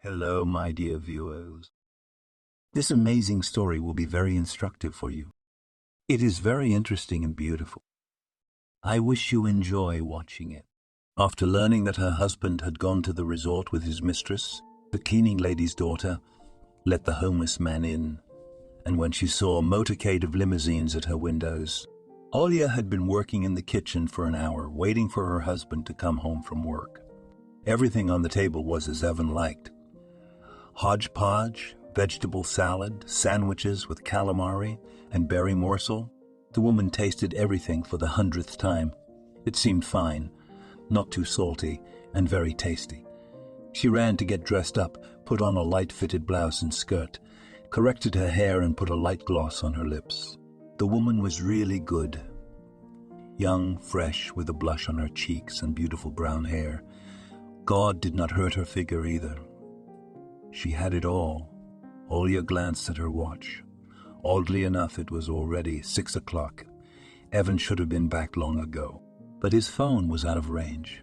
Hello, my dear viewers. This amazing story will be very instructive for you. It is very interesting and beautiful. I wish you enjoy watching it. After learning that her husband had gone to the resort with his mistress, the cleaning lady's daughter let the homeless man in, and when she saw a motorcade of limousines at her windows, Olia had been working in the kitchen for an hour, waiting for her husband to come home from work. Everything on the table was as Evan liked. Hodgepodge, vegetable salad, sandwiches with calamari and berry morsel. The woman tasted everything for the 100th time. It seemed fine, not too salty, and very tasty. She ran to get dressed up, put on a light-fitted blouse and skirt, corrected her hair and put a light gloss on her lips. The woman was really good. Young, fresh, with a blush on her cheeks and beautiful brown hair. God did not hurt her figure either. She had it all. Olia glanced at her watch. Oddly enough, it was already 6 o'clock. Evan should have been back long ago, but his phone was out of range.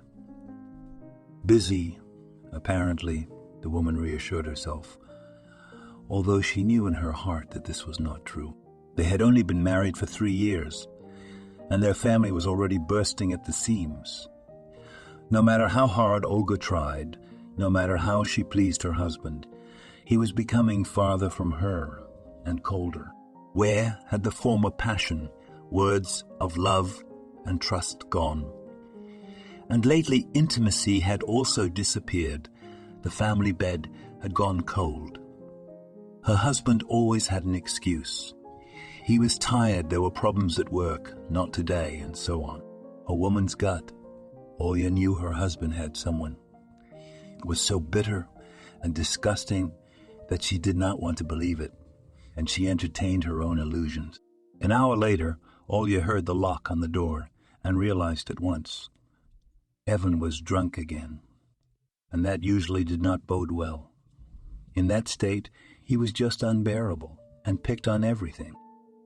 Busy, apparently, the woman reassured herself, although she knew in her heart that this was not true. They had only been married for 3 years, and their family was already bursting at the seams. No matter how hard Olga tried, no matter how she pleased her husband, he was becoming farther from her and colder. Where had the former passion, words of love and trust gone? And lately intimacy had also disappeared. The family bed had gone cold. Her husband always had an excuse. He was tired, there were problems at work, not today, and so on. A woman's gut. Olia knew her husband had someone. It was so bitter and disgusting that she did not want to believe it, and she entertained her own illusions. An hour later, Olia heard the lock on the door and realized at once. Evan was drunk again, and that usually did not bode well. In that state, he was just unbearable and picked on everything.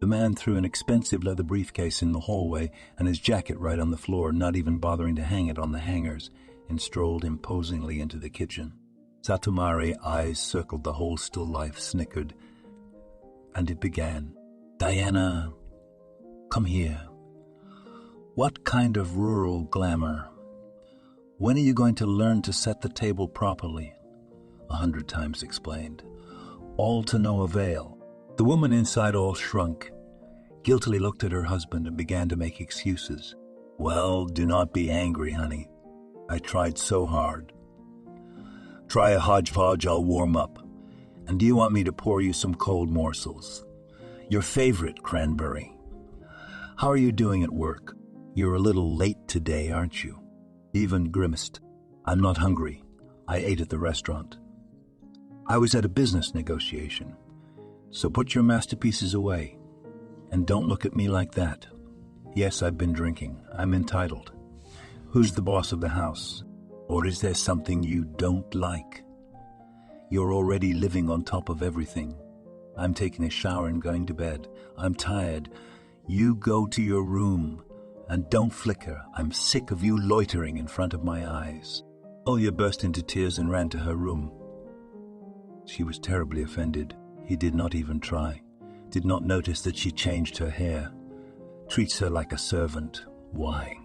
The man threw an expensive leather briefcase in the hallway and his jacket right on the floor, not even bothering to hang it on the hangers, and strolled imposingly into the kitchen. Satomari, eyes circled the whole still life, snickered, and it began. Diana, come here. What kind of rural glamour? When are you going to learn to set the table properly? 100 times explained. All to no avail. The woman inside all shrunk, guiltily looked at her husband and began to make excuses. Well, do not be angry, honey. I tried so hard. Try a hodgepodge, I'll warm up. And do you want me to pour you some cold morsels? Your favorite cranberry. How are you doing at work? You're a little late today, aren't you? Even grimaced. I'm not hungry. I ate at the restaurant. I was at a business negotiation. So put your masterpieces away. And don't look at me like that. Yes, I've been drinking. I'm entitled. Who's the boss of the house? Or is there something you don't like? You're already living on top of everything. I'm taking a shower and going to bed. I'm tired. You go to your room. And don't flicker. I'm sick of you loitering in front of my eyes. Olia burst into tears and ran to her room. She was terribly offended. He did not even try. Did not notice that she changed her hair. Treats her like a servant. Why?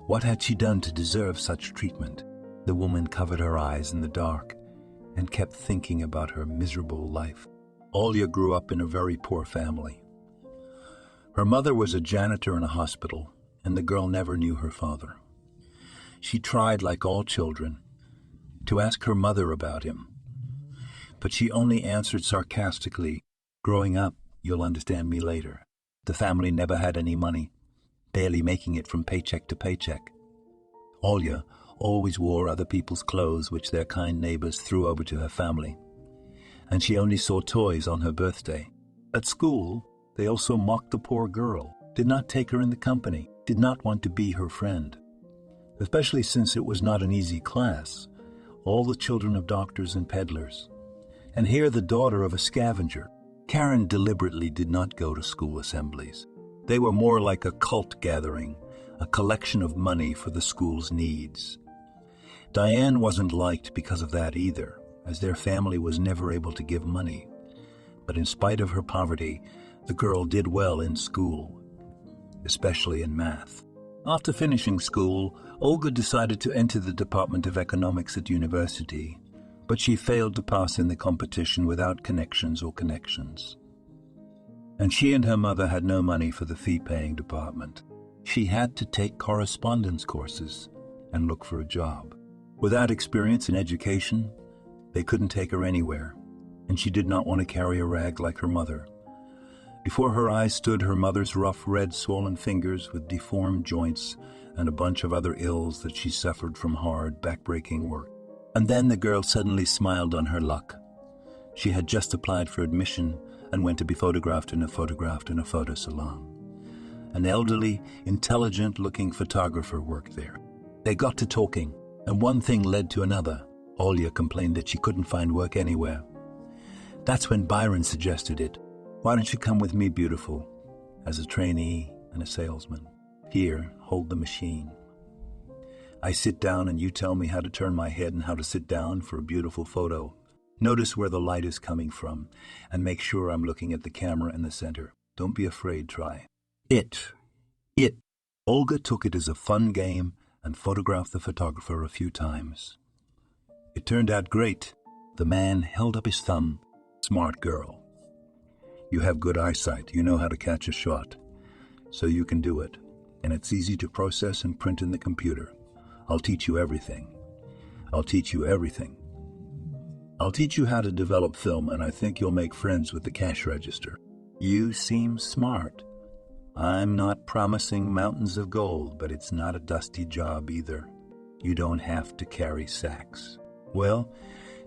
What had she done to deserve such treatment? The woman covered her eyes in the dark and kept thinking about her miserable life. Olia grew up in a very poor family. Her mother was a janitor in a hospital, and the girl never knew her father. She tried, like all children, to ask her mother about him, but she only answered sarcastically, "Growing up, you'll understand me later." The family never had any money, barely making it from paycheck to paycheck. Olia always wore other people's clothes which their kind neighbors threw over to her family, and she only saw toys on her birthday. At school, they also mocked the poor girl, did not take her in the company, did not want to be her friend. Especially since it was not an easy class, all the children of doctors and peddlers. And here the daughter of a scavenger. Karen deliberately did not go to school assemblies. They were more like a cult gathering, a collection of money for the school's needs. Diane wasn't liked because of that either. as their family was never able to give money. But in spite of her poverty, the girl did well in school, especially in math. After finishing school, Olga decided to enter the Department of Economics at university, but she failed to pass in the competition without connections. And she and her mother had no money for the fee-paying department. She had to take correspondence courses and look for a job. Without experience in education, they couldn't take her anywhere, and she did not want to carry a rag like her mother. Before her eyes stood her mother's rough, red, swollen fingers with deformed joints and a bunch of other ills that she suffered from hard, back-breaking work. And then the girl suddenly smiled on her luck. She had just applied for admission and went to be photographed in a photo salon. An elderly, intelligent-looking photographer worked there. They got to talking, and one thing led to another. Olia complained that she couldn't find work anywhere. That's when Byron suggested it. Why don't you come with me, beautiful, as a trainee and a salesman? Here, hold the machine. I sit down and you tell me how to turn my head and how to sit down for a beautiful photo. Notice where the light is coming from and make sure I'm looking at the camera in the center. Don't be afraid, try. It. Olga took it as a fun game and photographed the photographer a few times. It turned out great. The man held up his thumb. Smart girl. You have good eyesight. You know how to catch a shot. So you can do it. And it's easy to process and print in the computer. I'll teach you everything. I'll teach you how to develop film, and I think you'll make friends with the cash register. You seem smart. I'm not promising mountains of gold, but it's not a dusty job either. You don't have to carry sacks. Well,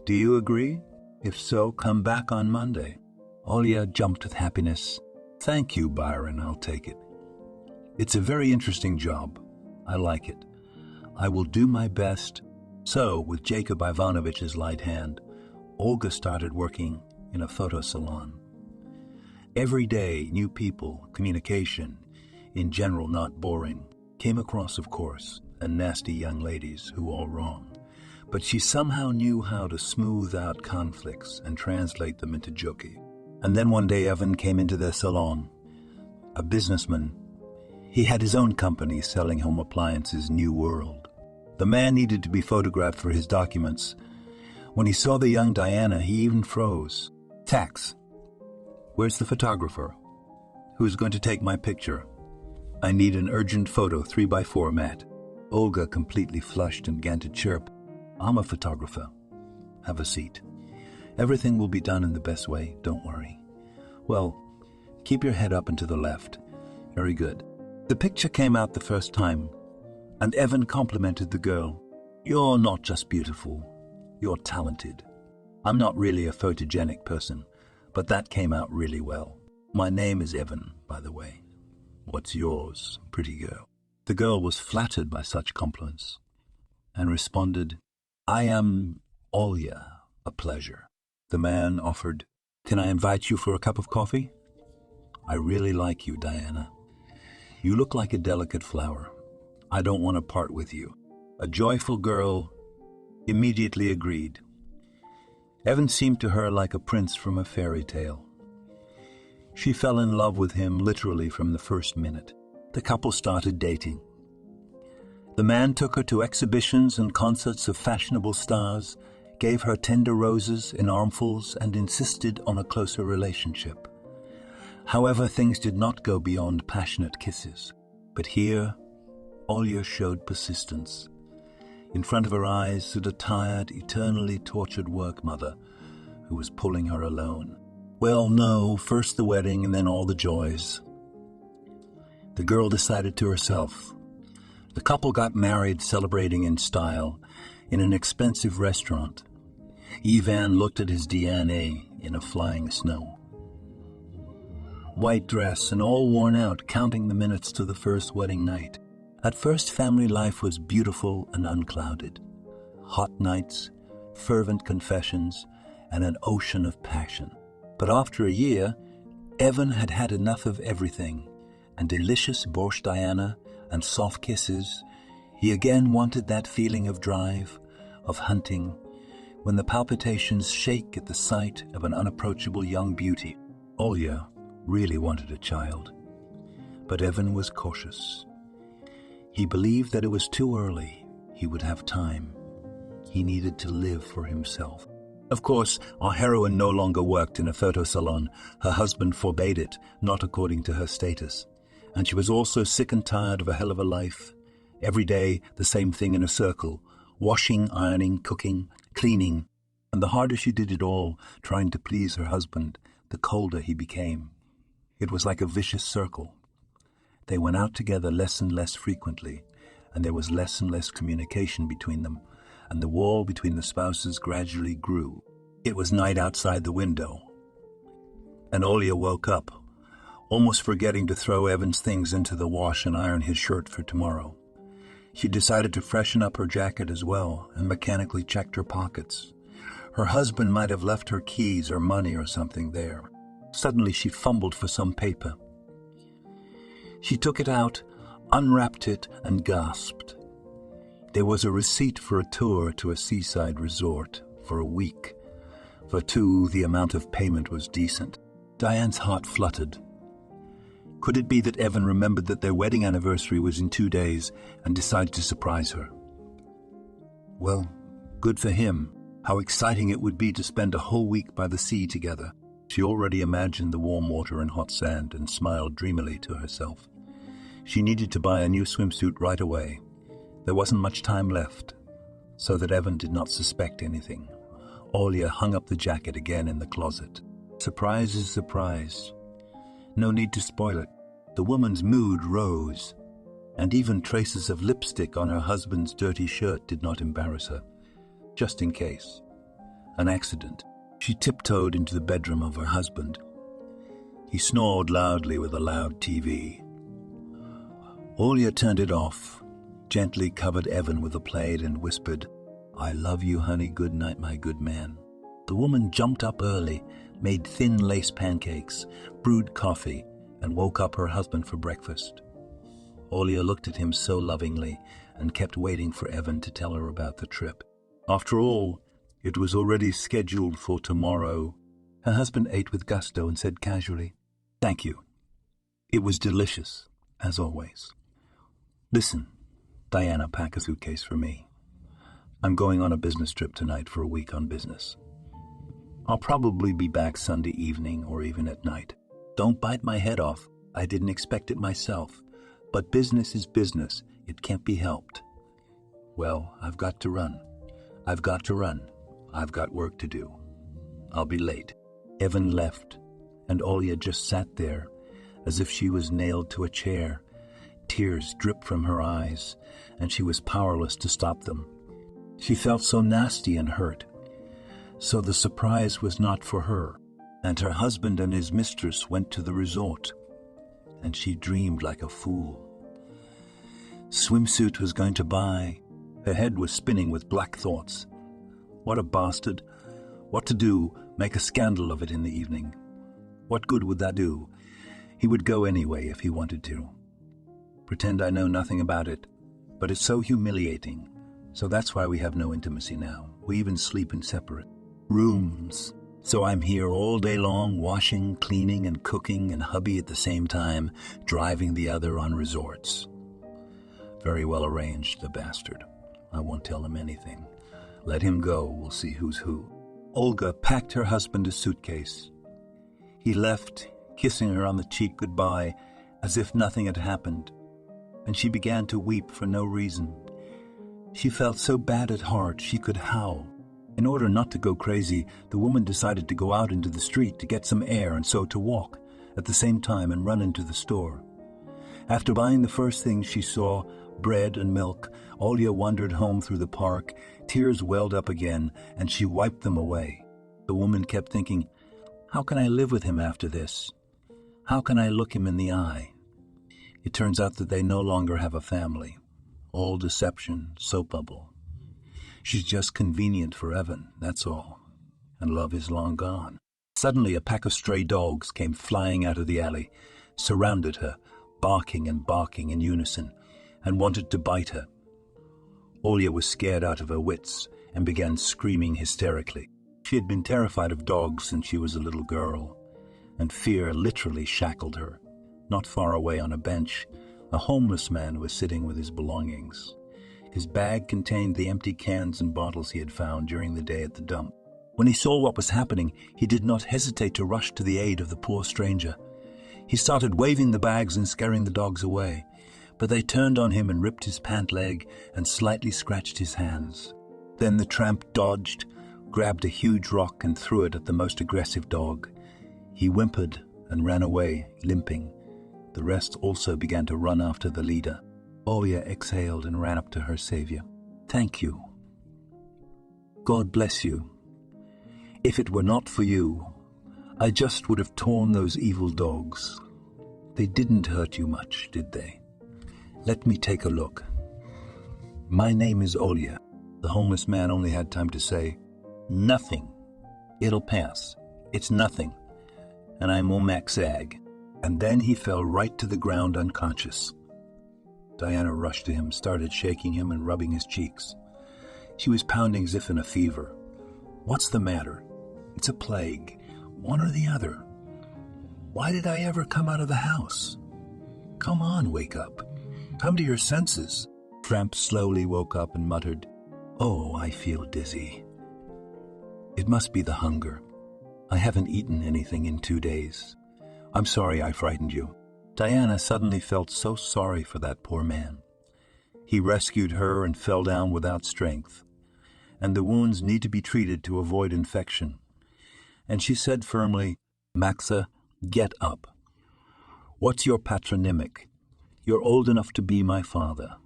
do you agree? If so, come back on Monday. Olia jumped with happiness. Thank you, Byron, I'll take it. It's a very interesting job. I like it. I will do my best. So, with Jacob Ivanovich's light hand, Olga started working in a photo salon. Every day, new people, communication, in general not boring, came across, of course, and nasty young ladies who all wrong. But she somehow knew how to smooth out conflicts and translate them into jokey. And then one day Evan came into their salon. A businessman. He had his own company selling home appliances, New World. The man needed to be photographed for his documents. When he saw the young Diana, he even froze. Tax. Where's the photographer? Who's going to take my picture? I need an urgent photo, 3x format. Olga completely flushed and began to chirp. I'm a photographer. Have a seat. Everything will be done in the best way, don't worry. Well, keep your head up and to the left. Very good. The picture came out the first time, and Evan complimented the girl. You're not just beautiful, you're talented. I'm not really a photogenic person, but that came out really well. My name is Evan, by the way. What's yours, pretty girl? The girl was flattered by such compliments and responded, I am Olia, a pleasure. The man offered, Can I invite you for a cup of coffee? I really like you, Diana. You look like a delicate flower. I don't want to part with you. A joyful girl immediately agreed. Evan seemed to her like a prince from a fairy tale. She fell in love with him literally from the first minute. The couple started dating. The man took her to exhibitions and concerts of fashionable stars, gave her tender roses in armfuls, and insisted on a closer relationship. However, things did not go beyond passionate kisses. But here, Olia showed persistence. In front of her eyes stood a tired, eternally tortured work mother who was pulling her alone. Well, no, first the wedding and then all the joys. The girl decided to herself. The couple got married, celebrating in style, in an expensive restaurant. Ivan looked at his DNA in a flying snow. White dress and all worn out, counting the minutes to the first wedding night. At first, family life was beautiful and unclouded. Hot nights, fervent confessions, and an ocean of passion. But after a year, Evan had had enough of everything, and delicious borscht Diana and soft kisses. He again wanted that feeling of drive, of hunting, when the palpitations shake at the sight of an unapproachable young beauty. Olia really wanted a child, but Evan was cautious. He believed that it was too early. He would have time. He needed to live for himself. Of course, our heroine no longer worked in a photo salon. Her husband forbade it, not according to her status. And she was also sick and tired of a hell of a life. Every day, the same thing in a circle. Washing, ironing, cooking, cleaning. And the harder she did it all, trying to please her husband, the colder he became. It was like a vicious circle. They went out together less and less frequently, and there was less and less communication between them, and the wall between the spouses gradually grew. It was night outside the window, and Olia woke up, almost forgetting to throw Evan's things into the wash and iron his shirt for tomorrow. She decided to freshen up her jacket as well and mechanically checked her pockets. Her husband might have left her keys or money or something there. Suddenly she fumbled for some paper. She took it out, unwrapped it, and gasped. There was a receipt for a tour to a seaside resort for a week. For two, the amount of payment was decent. Diane's heart fluttered. Could it be that Evan remembered that their wedding anniversary was in 2 days and decided to surprise her? Well, good for him. How exciting it would be to spend a whole week by the sea together. She already imagined the warm water and hot sand and smiled dreamily to herself. She needed to buy a new swimsuit right away. There wasn't much time left, so that Evan did not suspect anything. Olia hung up the jacket again in the closet. Surprise is surprise. No need to spoil it. The woman's mood rose, and even traces of lipstick on her husband's dirty shirt did not embarrass her. Just in case. An accident. She tiptoed into the bedroom of her husband. He snored loudly with a loud TV. Olia turned it off, gently covered Evan with a plaid and whispered, "I love you, honey, good night, my good man." The woman jumped up early, made thin lace pancakes, brewed coffee, and woke up her husband for breakfast. Olia looked at him so lovingly and kept waiting for Evan to tell her about the trip. After all, it was already scheduled for tomorrow. Her husband ate with gusto and said casually, "Thank you." It was delicious, as always. "Listen, Diana, pack a suitcase for me. I'm going on a business trip tonight for a week on business. I'll probably be back Sunday evening or even at night. Don't bite my head off. I didn't expect it myself. But business is business. It can't be helped. Well, I've got to run. I've got work to do. I'll be late." Evan left, and Olia just sat there, as if she was nailed to a chair. Tears dripped from her eyes, and she was powerless to stop them. She felt so nasty and hurt. So the surprise was not for her, and her husband and his mistress went to the resort, and she dreamed like a fool. Swimsuit was going to buy. Her head was spinning with black thoughts. What a bastard. What to do? Make a scandal of it in the evening. What good would that do? He would go anyway if he wanted to. Pretend I know nothing about it. But it's so humiliating. So that's why we have no intimacy now. We even sleep in separate rooms. So I'm here all day long, washing, cleaning, and cooking, and hubby at the same time, driving the other on resorts. Very well arranged, the bastard. I won't tell him anything. Let him go, we'll see who's who. Olga packed her husband a suitcase. He left, kissing her on the cheek goodbye, as if nothing had happened, and she began to weep for no reason. She felt so bad at heart she could howl. In order not to go crazy, the woman decided to go out into the street to get some air and so to walk, at the same time and run into the store. After buying the first things she saw, bread and milk, Olia wandered home through the park. Tears welled up again, and she wiped them away. The woman kept thinking, how can I live with him after this? How can I look him in the eye? It turns out that they no longer have a family. All deception, soap bubble. She's just convenient for Evan, that's all. And love is long gone. Suddenly a pack of stray dogs came flying out of the alley, surrounded her, barking and barking in unison, and wanted to bite her. Olia was scared out of her wits and began screaming hysterically. She had been terrified of dogs since she was a little girl, and fear literally shackled her. Not far away on a bench, a homeless man was sitting with his belongings. His bag contained the empty cans and bottles he had found during the day at the dump. When he saw what was happening, he did not hesitate to rush to the aid of the poor stranger. He started waving the bags and scaring the dogs away, but they turned on him and ripped his pant leg and slightly scratched his hands. Then the tramp dodged, grabbed a huge rock and threw it at the most aggressive dog. He whimpered and ran away, limping. The rest also began to run after the leader. Olia exhaled and ran up to her savior. "Thank you. God bless you. If it were not for you, I just would have torn those evil dogs. They didn't hurt you much, did they? Let me take a look. My name is Olia." The homeless man only had time to say, "Nothing. It'll pass. It's nothing. And I'm Omaxag." And then he fell right to the ground unconscious. Diana rushed to him, started shaking him and rubbing his cheeks. She was pounding as if in a fever. "What's the matter? It's a plague. One or the other. Why did I ever come out of the house? Come on, wake up. Come to your senses." Tramp slowly woke up and muttered, "Oh, I feel dizzy. It must be the hunger. I haven't eaten anything in 2 days. I'm sorry I frightened you." Diana suddenly felt so sorry for that poor man. He rescued her and fell down without strength, and the wounds need to be treated to avoid infection. And she said firmly, "Maxa, get up. What's your patronymic? You're old enough to be my father.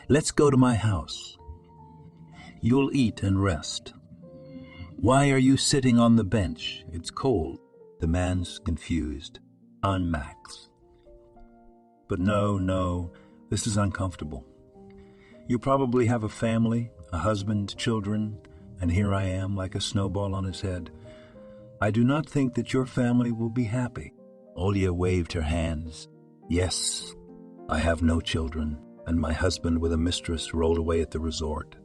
Let's go to my house. You'll eat and rest. Why are you sitting on the bench? It's cold." The man's confused. "I'm Max. But no, this is uncomfortable. You probably have a family, a husband, children, and here I am like a snowball on his head. I do not think that your family will be happy." Olia waved her hands. "Yes, I have no children, and my husband with a mistress rolled away at the resort.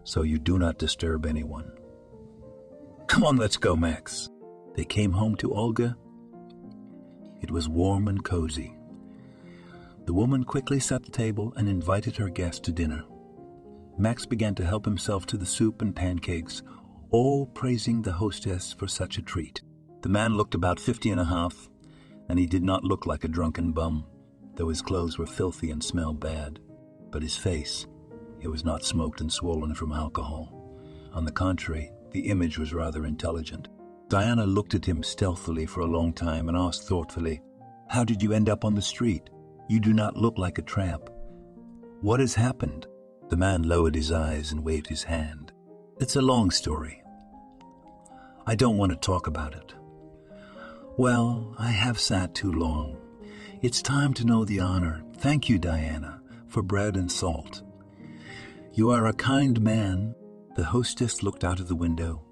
So you do not disturb anyone. Come on, let's go, Max." They came home to Olga. It was warm and cozy. The woman quickly set the table and invited her guests to dinner. Max began to help himself to the soup and pancakes, all praising the hostess for such a treat. The man looked about 50 and a half, and he did not look like a drunken bum, though his clothes were filthy and smelled bad. But his face, it was not smoked and swollen from alcohol. On the contrary, the image was rather intelligent. Diana looked at him stealthily for a long time and asked thoughtfully, "How did you end up on the street? You do not look like a tramp. What has happened?" The man lowered his eyes and waved his hand. "It's a long story. I don't want to talk about it. Well, I have sat too long. It's time to know the honor. Thank you, Diana, for bread and salt. You are a kind man." The hostess looked out of the window.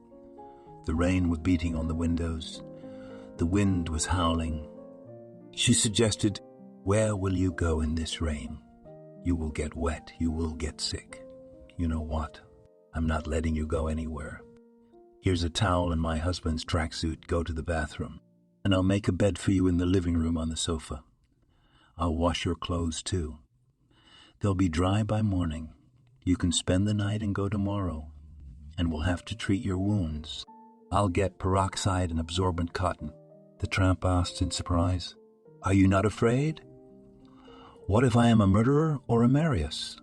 The rain was beating on the windows. The wind was howling. She suggested, "Where will you go in this rain? You will get wet. You will get sick. You know what? I'm not letting you go anywhere. Here's a towel and my husband's tracksuit. Go to the bathroom, and I'll make a bed for you in the living room on the sofa. I'll wash your clothes too. They'll be dry by morning. You can spend the night and go tomorrow, and we'll have to treat your wounds. I'll get peroxide and absorbent cotton." The tramp asked in surprise, "Are you not afraid? What if I am a murderer or a Marius?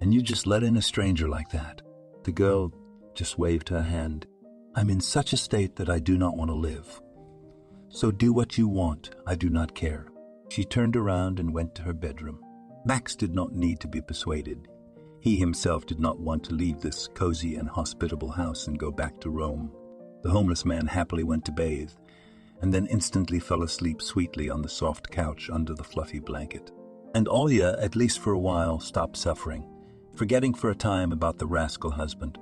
And you just let in a stranger like that?" The girl just waved her hand. "I'm in such a state that I do not want to live. So do what you want. I do not care." She turned around and went to her bedroom. Max did not need to be persuaded. He himself did not want to leave this cozy and hospitable house and go back to Rome. The homeless man happily went to bathe, and then instantly fell asleep sweetly on the soft couch under the fluffy blanket. And Olia, at least for a while, stopped suffering, forgetting for a time about the rascal husband.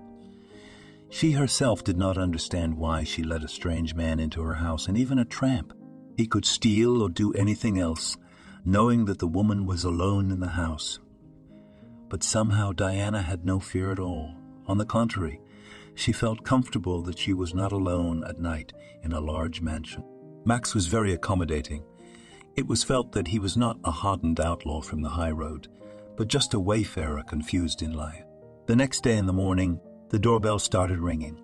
She herself did not understand why she let a strange man into her house, and even a tramp. He could steal or do anything else, knowing that the woman was alone in the house. But somehow Diana had no fear at all. On the contrary, she felt comfortable that she was not alone at night in a large mansion. Max was very accommodating. It was felt that he was not a hardened outlaw from the high road, but just a wayfarer confused in life. The next day in the morning, the doorbell started ringing.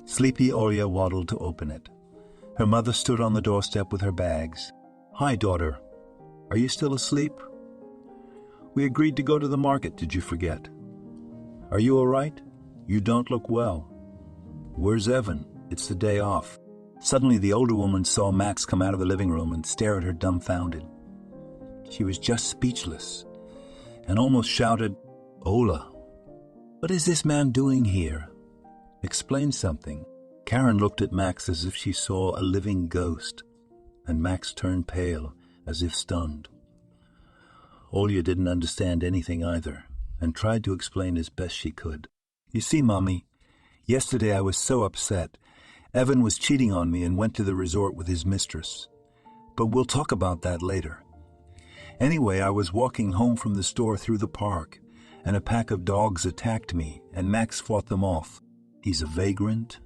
Sleepy Olia waddled to open it. Her mother stood on the doorstep with her bags. "Hi, daughter. Are you still asleep? We agreed to go to the market, did you forget? Are you all right? You don't look well. Where's Evan? It's the day off." Suddenly, the older woman saw Max come out of the living room and stare at her dumbfounded. She was just speechless and almost shouted, "Ola, what is this man doing here? Explain something." Karen looked at Max as if she saw a living ghost, and Max turned pale as if stunned. Olia didn't understand anything either and tried to explain as best she could. "You see, Mommy, yesterday I was so upset. Evan was cheating on me and went to the resort with his mistress. But we'll talk about that later. Anyway, I was walking home from the store through the park, and a pack of dogs attacked me, and Max fought them off. He's a vagrant.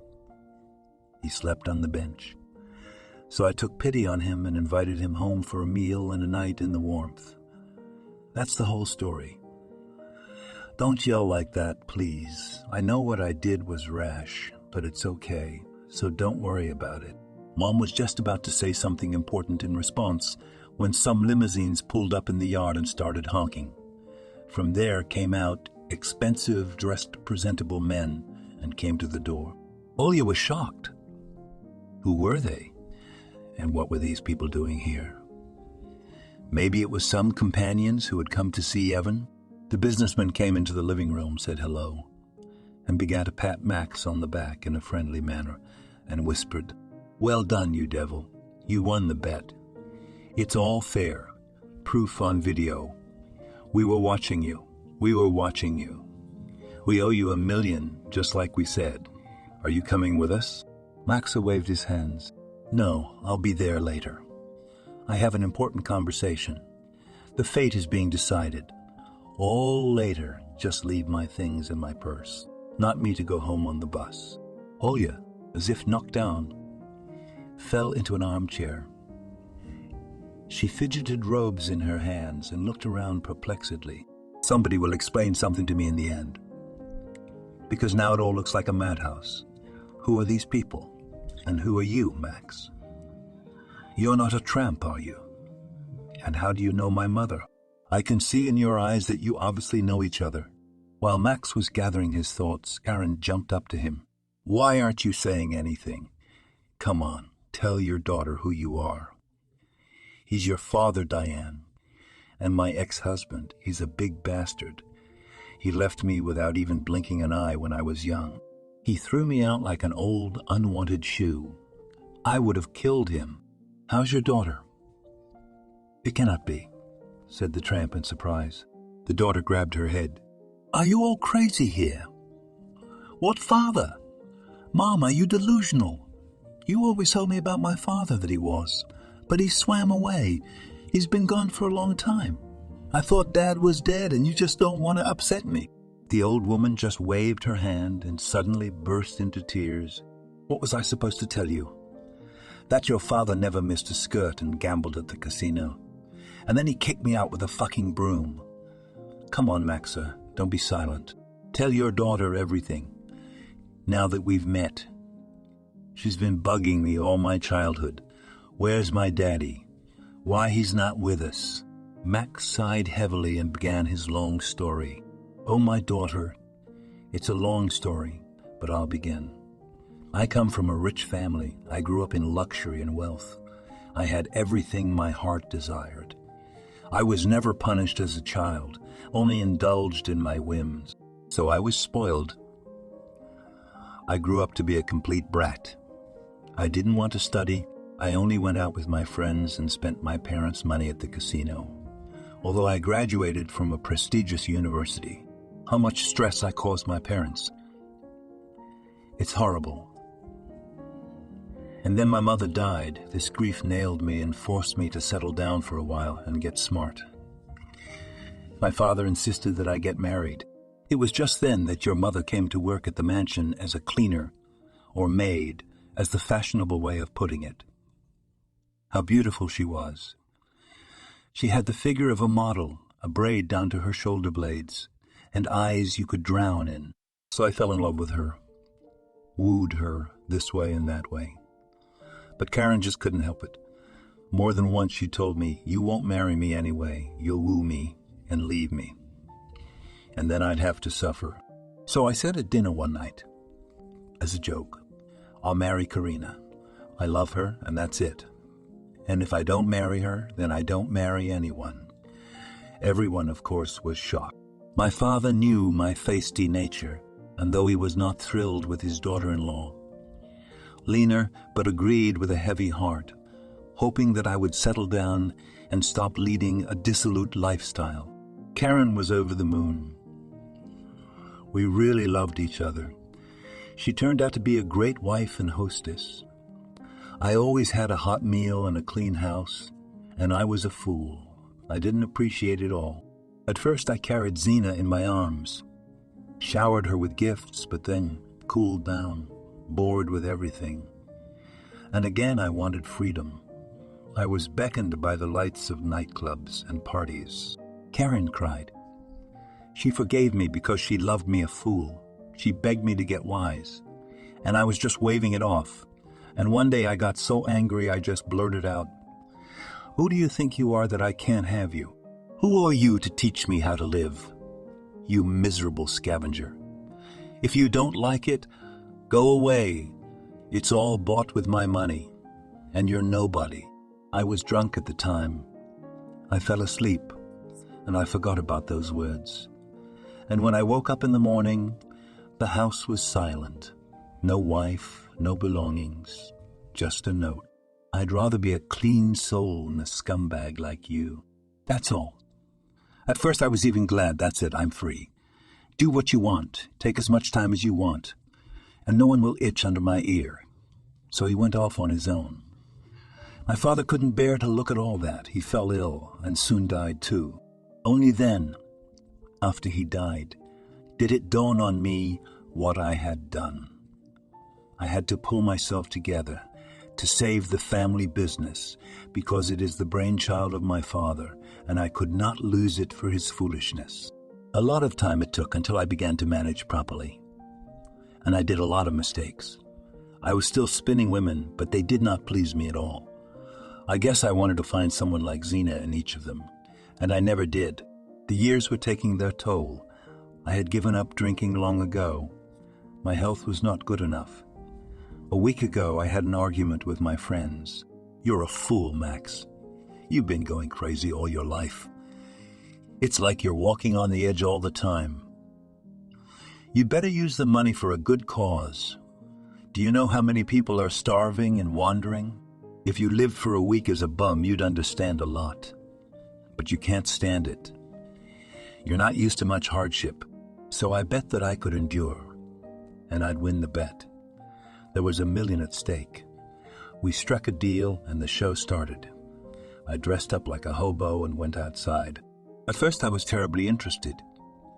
He slept on the bench. So I took pity on him and invited him home for a meal and a night in the warmth. That's the whole story. Don't yell like that, please. I know what I did was rash, but it's okay. So don't worry about it." Mom was just about to say something important in response when some limousines pulled up in the yard and started honking. From there came out expensive, dressed, presentable men and came to the door. Olia was shocked. Who were they? And what were these people doing here? Maybe it was some companions who had come to see Evan. The businessman came into the living room, said hello, and began to pat Max on the back in a friendly manner, and whispered, "Well done, you devil. You won the bet. It's all fair. Proof on video. We were watching you. We were watching you. We owe you $1 million, just like we said. Are you coming with us?" Max waved his hands. "No, I'll be there later. I have an important conversation. The fate is being decided. All later, just leave my things in my purse. Not me to go home on the bus." Olia, as if knocked down, fell into an armchair. She fidgeted robes in her hands and looked around perplexedly. "Somebody will explain something to me in the end. Because now it all looks like a madhouse. Who are these people? And who are you, Max? You're not a tramp, are you? And how do you know my mother? I can see in your eyes that you obviously know each other." While Max was gathering his thoughts, Karen jumped up to him. "Why aren't you saying anything? Come on, tell your daughter who you are." "He's your father, Diane, and my ex-husband. He's a big bastard. He left me without even blinking an eye when I was young. He threw me out like an old, unwanted shoe. I would have killed him. How's your daughter?" "It cannot be," said the tramp in surprise. The daughter grabbed her head. "Are you all crazy here? What father? Mom, are you delusional? You always told me about my father that he was, but he swam away. He's been gone for a long time. I thought Dad was dead and you just don't want to upset me." The old woman just waved her hand and suddenly burst into tears. "What was I supposed to tell you? That your father never missed a skirt and gambled at the casino. And then he kicked me out with a fucking broom. Come on, Maxa, don't be silent. Tell your daughter everything. Now that we've met. She's been bugging me all my childhood. Where's my daddy? Why he's not with us?" Max sighed heavily and began his long story. "Oh, my daughter, it's a long story, but I'll begin. I come from a rich family. I grew up in luxury and wealth. I had everything my heart desired. I was never punished as a child, only indulged in my whims. So I was spoiled. I grew up to be a complete brat. I didn't want to study. I only went out with my friends and spent my parents' money at the casino. Although I graduated from a prestigious university, how much stress I caused my parents. It's horrible. And then my mother died. This grief nailed me and forced me to settle down for a while and get smart. My father insisted that I get married. It was just then that your mother came to work at the mansion as a cleaner, or maid, as the fashionable way of putting it. How beautiful she was. She had the figure of a model, a braid down to her shoulder blades, and eyes you could drown in. So I fell in love with her, wooed her this way and that way. But Karen just couldn't help it. More than once she told me, "You won't marry me anyway. You'll woo me and leave me." And then I'd have to suffer. So I said at dinner one night, as a joke, "I'll marry Karina. I love her, and that's it. And if I don't marry her, then I don't marry anyone." Everyone, of course, was shocked. My father knew my feisty nature, and though he was not thrilled with his daughter-in-law, Leaner but agreed with a heavy heart, hoping that I would settle down and stop leading a dissolute lifestyle. Karen was over the moon. We really loved each other. She turned out to be a great wife and hostess. I always had a hot meal and a clean house, and I was a fool. I didn't appreciate it all. At first I carried Zena in my arms, showered her with gifts, but then cooled down, bored with everything. And again I wanted freedom. I was beckoned by the lights of nightclubs and parties. Karen cried. She forgave me because she loved me a fool. She begged me to get wise, and I was just waving it off. And one day I got so angry I just blurted out, "Who do you think you are that I can't have you? Who are you to teach me how to live? You miserable scavenger. If you don't like it, go away. It's all bought with my money, and you're nobody." I was drunk at the time. I fell asleep, and I forgot about those words. And when I woke up in the morning, the house was silent. No wife, no belongings, just a note. "I'd rather be a clean soul than a scumbag like you. That's all." At first I was even glad. That's it, I'm free. Do what you want, take as much time as you want, and no one will itch under my ear. So he went off on his own. My father couldn't bear to look at all that. He fell ill and soon died too. Only then, after he died, did it dawn on me what I had done. I had to pull myself together to save the family business because it is the brainchild of my father, and I could not lose it for his foolishness. A lot of time it took until I began to manage properly, and I did a lot of mistakes. I was still spinning women, but they did not please me at all. I guess I wanted to find someone like Zena in each of them, and I never did. The years were taking their toll. I had given up drinking long ago. My health was not good enough. A week ago, I had an argument with my friends. "You're a fool, Max. You've been going crazy all your life. It's like you're walking on the edge all the time. You better use the money for a good cause. Do you know how many people are starving and wandering? If you lived for a week as a bum, you'd understand a lot. But you can't stand it. You're not used to much hardship. So I bet that I could endure, and I'd win the bet. There was $1 million at stake. We struck a deal, and the show started. I dressed up like a hobo and went outside. At first I was terribly interested.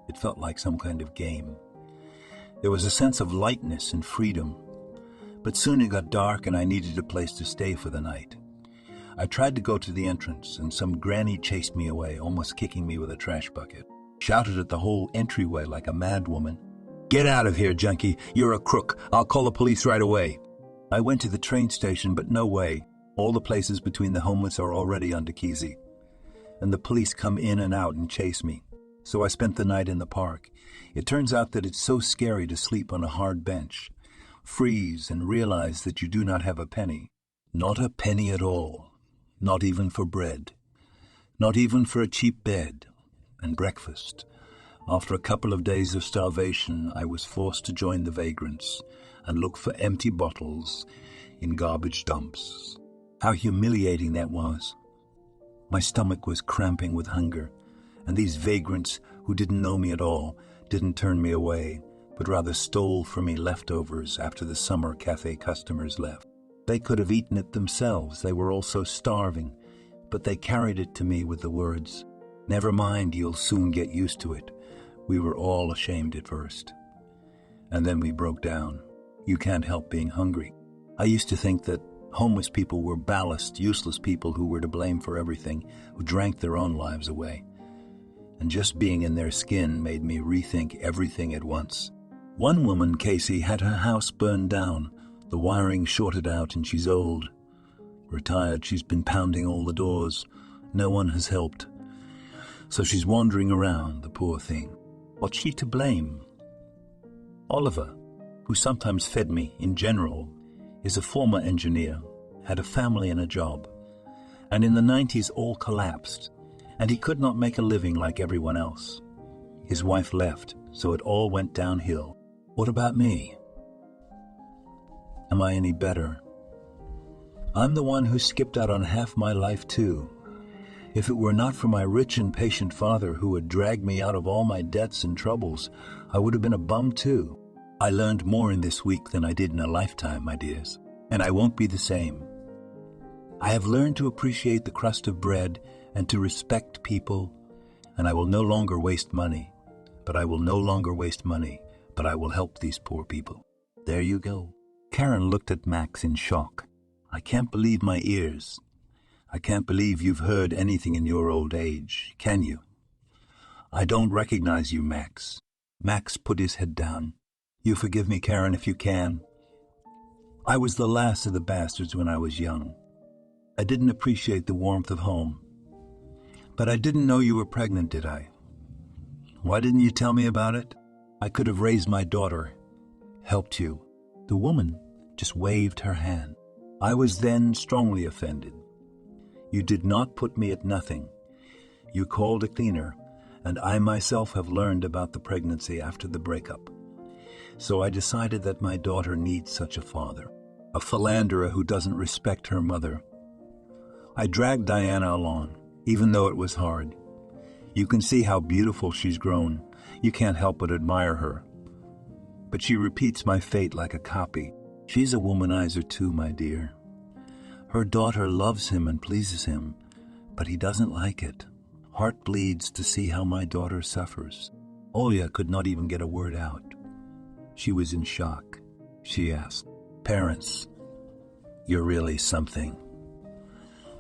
It felt like some kind of game. There was a sense of lightness and freedom. But soon it got dark and I needed a place to stay for the night. I tried to go to the entrance, and some granny chased me away, almost kicking me with a trash bucket. Shouted at the whole entryway like a mad woman. "Get out of here, junkie. You're a crook. I'll call the police right away." I went to the train station, but no way. All the places between the homeless are already under Kesey. And the police come in and out and chase me. So I spent the night in the park. It turns out that it's so scary to sleep on a hard bench, freeze, and realize that you do not have a penny. Not a penny at all. Not even for bread. Not even for a cheap bed and breakfast. After a couple of days of starvation, I was forced to join the vagrants and look for empty bottles in garbage dumps. How humiliating that was. My stomach was cramping with hunger, and these vagrants who didn't know me at all didn't turn me away, but rather stole from me leftovers after the summer cafe customers left. They could have eaten it themselves. They were all so starving, but they carried it to me with the words, "Never mind, you'll soon get used to it. We were all ashamed at first. And then we broke down. You can't help being hungry. I used to think that homeless people were ballast, useless people who were to blame for everything, who drank their own lives away. And just being in their skin made me rethink everything at once. One woman, Casey, had her house burned down. The wiring shorted out and she's old. Retired, she's been pounding all the doors. No one has helped. So she's wandering around, the poor thing. What's she to blame? Oliver, who sometimes fed me in general, is a former engineer, had a family and a job. And in the 90s all collapsed, and he could not make a living like everyone else. His wife left, so it all went downhill. What about me? Am I any better? I'm the one who skipped out on half my life too. If it were not for my rich and patient father who had dragged me out of all my debts and troubles, I would have been a bum too. I learned more in this week than I did in a lifetime, my dears, and I won't be the same. I have learned to appreciate the crust of bread and to respect people, and I will no longer waste money, but I will help these poor people. There you go. Karen looked at Max in shock. I can't believe my ears. I can't believe you've heard anything in your old age, can you? I don't recognize you, Max. Max put his head down. You forgive me, Karen, if you can. I was the last of the bastards when I was young. I didn't appreciate the warmth of home. But I didn't know you were pregnant, did I? Why didn't you tell me about it? I could have raised my daughter, helped you. The woman just waved her hand. I was then strongly offended. You did not put me at nothing. You called a cleaner, and I myself have learned about the pregnancy after the breakup. So I decided that my daughter needs such a father, a philanderer who doesn't respect her mother. I dragged Diana along, even though it was hard. You can see how beautiful she's grown. You can't help but admire her. But she repeats my fate like a copy. She's a womanizer too, my dear. Her daughter loves him and pleases him, but he doesn't like it. Heart bleeds to see how my daughter suffers. Olia could not even get a word out. She was in shock. She asked, "Parents, you're really something."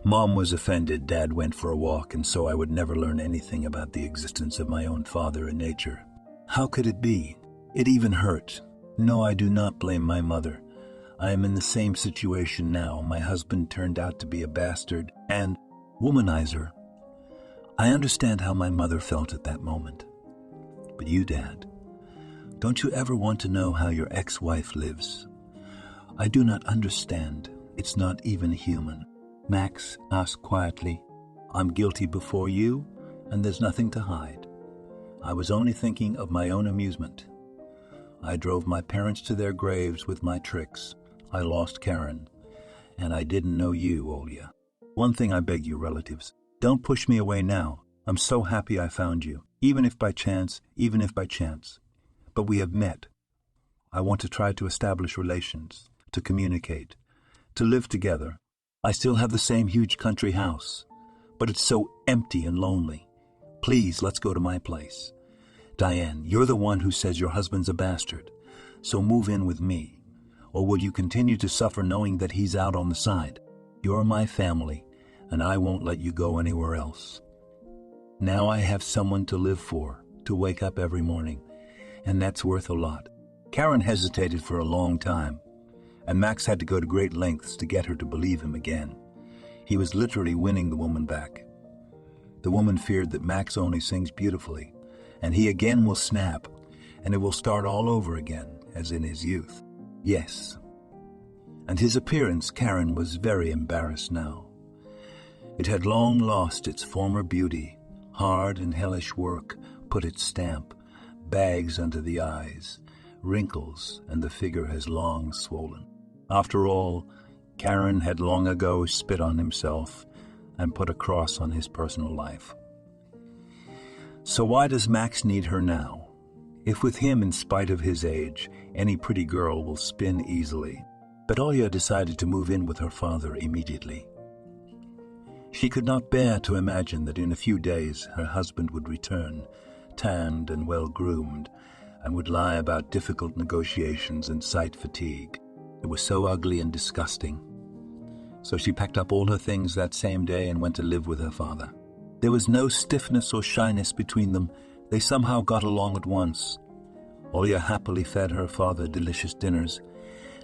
Mom was offended Dad went for a walk, and so I would never learn anything about the existence of my own father in nature. How could it be? It even hurt. No, I do not blame my mother. I am in the same situation now. My husband turned out to be a bastard and womanizer. I understand how my mother felt at that moment. But you, Dad, don't you ever want to know how your ex-wife lives? I do not understand. It's not even human. Max asked quietly, "I'm guilty before you, and there's nothing to hide. I was only thinking of my own amusement. I drove my parents to their graves with my tricks. I lost Karen, and I didn't know you, Olia. One thing I beg you, relatives, don't push me away now. I'm so happy I found you, even if by chance. But we have met. I want to try to establish relations, to communicate, to live together. I still have the same huge country house, but it's so empty and lonely. Please, let's go to my place. Diane, you're the one who says your husband's a bastard, so move in with me. Or will you continue to suffer knowing that he's out on the side? You're my family, and I won't let you go anywhere else. Now I have someone to live for, to wake up every morning, and that's worth a lot." Karen hesitated for a long time, and Max had to go to great lengths to get her to believe him again. He was literally winning the woman back. The woman feared that Max only sings beautifully, and he again will snap, and it will start all over again, as in his youth. Yes. And his appearance, Karen was very embarrassed now. It had long lost its former beauty. Hard and hellish work put its stamp, bags under the eyes, wrinkles, and the figure has long swollen. After all, Karen had long ago spit on himself and put a cross on his personal life. So why does Max need her now? If with him, in spite of his age, any pretty girl will spin easily. But Olia decided to move in with her father immediately. She could not bear to imagine that in a few days her husband would return tanned and well-groomed, and would lie about difficult negotiations and sight fatigue. It was so ugly and disgusting. So she packed up all her things that same day and went to live with her father. There was no stiffness or shyness between them. They somehow got along at once. Olia happily fed her father delicious dinners,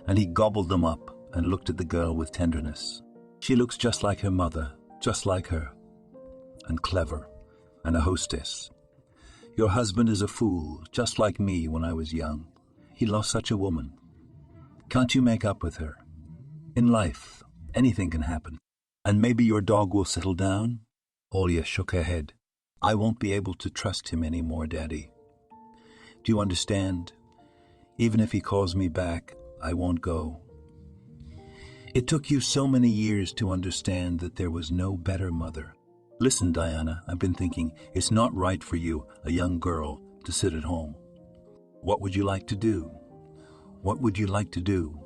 and he gobbled them up and looked at the girl with tenderness. She looks just like her mother, just like her, and clever, and a hostess. Your husband is a fool, just like me when I was young. He lost such a woman. Can't you make up with her? In life, anything can happen. And maybe your dog will settle down? Olia shook her head. I won't be able to trust him anymore, Daddy. Do you understand? Even if he calls me back, I won't go. It took you so many years to understand that there was no better mother. Listen, Diana, I've been thinking, it's not right for you, a young girl, to sit at home. What would you like to do? What would you like to do?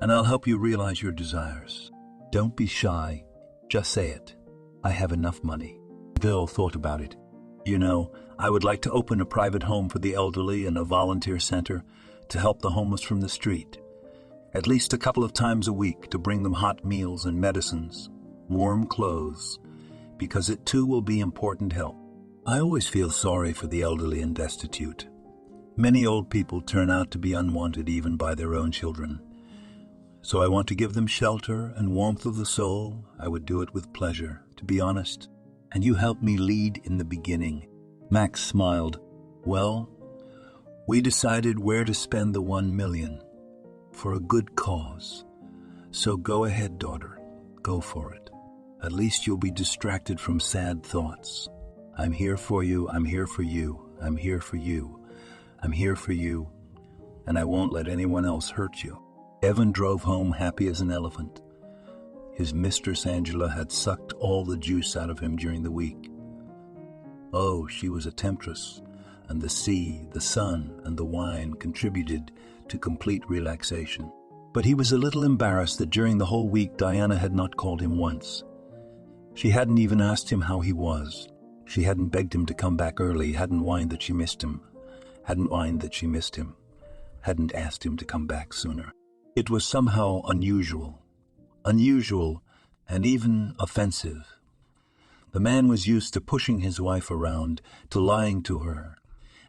And I'll help you realize your desires. Don't be shy, just say it. I have enough money. Bill thought about it. You know, I would like to open a private home for the elderly and a volunteer center to help the homeless from the street. At least a couple of times a week to bring them hot meals and medicines, warm clothes, because it too will be important help. I always feel sorry for the elderly and destitute. Many old people turn out to be unwanted even by their own children. So I want to give them shelter and warmth of the soul. I would do it with pleasure, to be honest. And you helped me lead in the beginning. Max smiled. Well, we decided where to spend the 1 million. For a good cause. So go ahead, daughter. Go for it. At least you'll be distracted from sad thoughts. I'm here for you, I'm here for you, I'm here for you, I'm here for you, and I won't let anyone else hurt you. Evan drove home happy as an elephant. His mistress Angela had sucked all the juice out of him during the week. Oh, she was a temptress, and the sea, the sun, and the wine contributed to complete relaxation. But he was a little embarrassed that during the whole week Diana had not called him once. She hadn't even asked him how he was. She hadn't begged him to come back early, hadn't whined that she missed him, hadn't asked him to come back sooner. It was somehow unusual and even offensive. The man was used to pushing his wife around, to lying to her,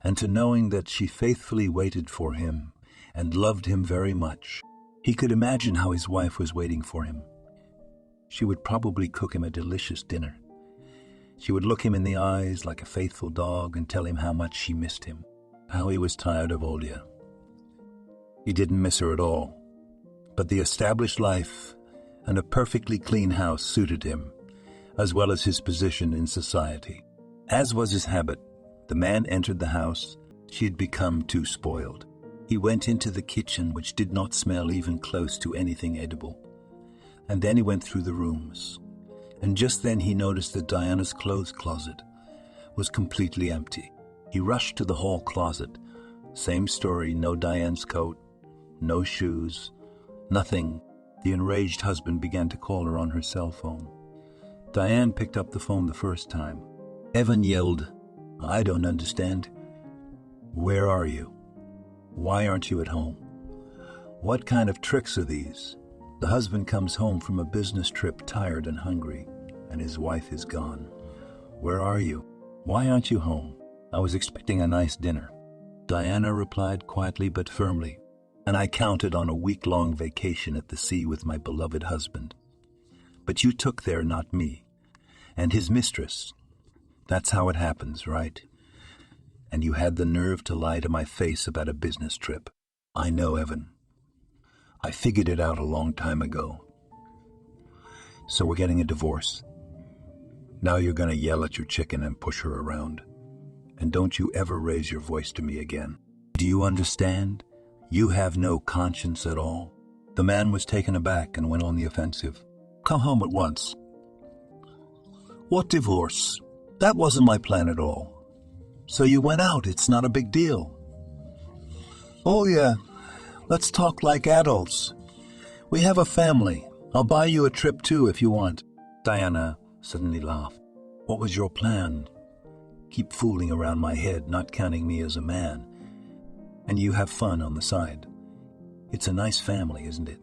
and to knowing that she faithfully waited for him and loved him very much. He could imagine how his wife was waiting for him. She would probably cook him a delicious dinner. She would look him in the eyes like a faithful dog and tell him how much she missed him, how he was tired of Olia. He didn't miss her at all, but the established life and a perfectly clean house suited him, as well as his position in society. As was his habit, the man entered the house. She had become too spoiled. He went into the kitchen, which did not smell even close to anything edible. And then he went through the rooms. And just then he noticed that Diana's clothes closet was completely empty. He rushed to the hall closet. Same story, no Diane's coat, no shoes, nothing. The enraged husband began to call her on her cell phone. Diane picked up the phone the first time. Evan yelled, I don't understand. Where are you? Why aren't you at home? What kind of tricks are these? The husband comes home from a business trip tired and hungry, and his wife is gone. Where are you? Why aren't you home? I was expecting a nice dinner. Diana replied quietly but firmly, and I counted on a week-long vacation at the sea with my beloved husband. But you took there, not me, and his mistress. That's how it happens, right? And you had the nerve to lie to my face about a business trip. I know, Evan. I figured it out a long time ago. So we're getting a divorce. Now you're going to yell at your chicken and push her around. And don't you ever raise your voice to me again. Do you understand? You have no conscience at all. The man was taken aback and went on the offensive. Come home at once. What divorce? That wasn't my plan at all. So you went out, it's not a big deal. Oh yeah, let's talk like adults. We have a family. I'll buy you a trip too if you want. Diana suddenly laughed. What was your plan? keep fooling around my head, not counting me as a man. And you have fun on the side. It's a nice family, isn't it?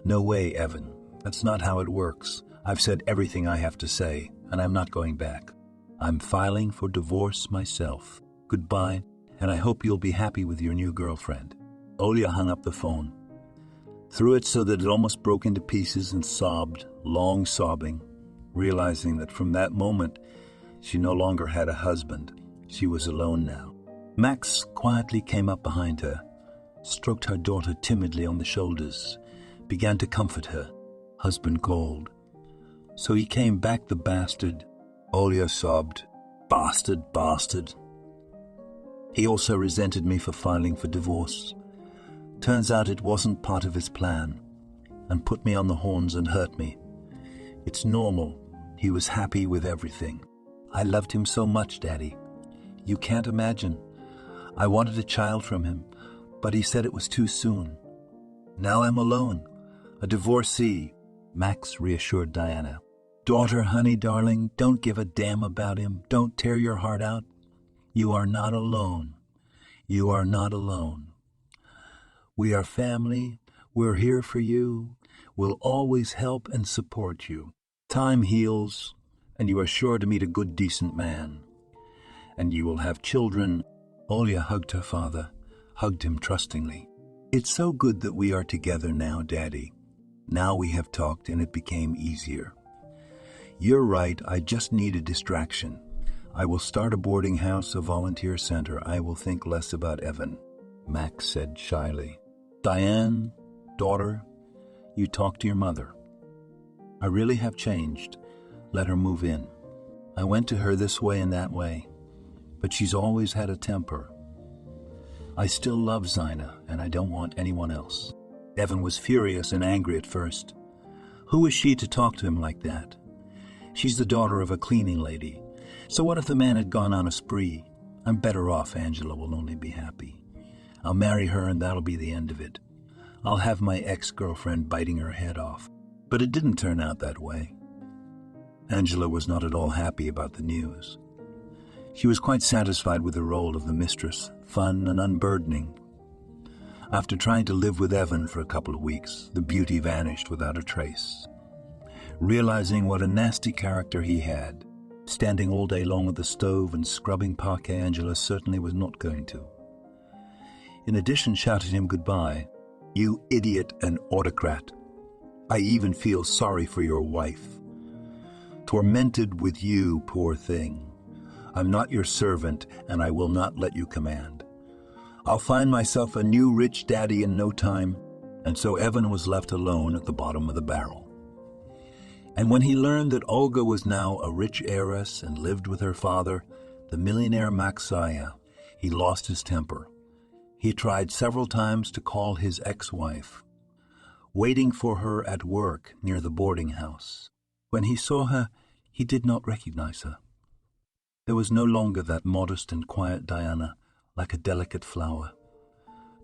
No way, Evan. That's not how it works. I've said everything I have to say, and I'm not going back. I'm filing for divorce myself. Goodbye, and I hope you'll be happy with your new girlfriend. Olia hung up the phone, threw it so that it almost broke into pieces, and sobbed, long sobbing, realizing that from that moment she no longer had a husband. She was alone now. Max quietly came up behind her, stroked her daughter timidly on the shoulders, began to comfort her. Husband called. So he came back, the bastard. Olia sobbed. Bastard, bastard. He also resented me for filing for divorce. Turns out it wasn't part of his plan, and put me on the horns and hurt me. It's normal. He was happy with everything. I loved him so much, Daddy. You can't imagine. I wanted a child from him, but he said it was too soon. Now I'm alone, a divorcee. Max reassured Diana. Daughter, honey, darling, don't give a damn about him. Don't tear your heart out. You are not alone. You are not alone. We are family. We're here for you. We'll always help and support you. Time heals, and you are sure to meet a good, decent man. And you will have children. Olia hugged her father, hugged him trustingly. It's so good that we are together now, Daddy. Now we have talked, and it became easier. You're right, I just need a distraction. I will start a boarding house, a volunteer center. I will think less about Evan, Max said shyly. Diane, daughter, you talk to your mother. I really have changed. Let her move in. I went to her this way and that way, but she's always had a temper. I still love Zina, and I don't want anyone else. Evan was furious and angry at first. Who is she to talk to him like that? She's the daughter of a cleaning lady. So what if the man had gone on a spree? I'm better off. Angela will only be happy. I'll marry her, and that'll be the end of it. I'll have my ex-girlfriend biting her head off. But it didn't turn out that way. Angela was not at all happy about the news. She was quite satisfied with the role of the mistress, fun and unburdening. After trying to live with Evan for a couple of weeks, the beauty vanished without a trace. Realizing what a nasty character he had, standing all day long at the stove and scrubbing parquet, Angela certainly was not going to. In addition, shouted him goodbye. You idiot and autocrat. I even feel sorry for your wife. Tormented with you, poor thing. I'm not your servant, and I will not let you command. I'll find myself a new rich daddy in no time. And so Evan was left alone at the bottom of the barrel. And when he learned that Olga was now a rich heiress and lived with her father, the millionaire Maxaya, he lost his temper. He tried several times to call his ex-wife, waiting for her at work near the boarding house. When he saw her, he did not recognize her. There was no longer that modest and quiet Diana, like a delicate flower.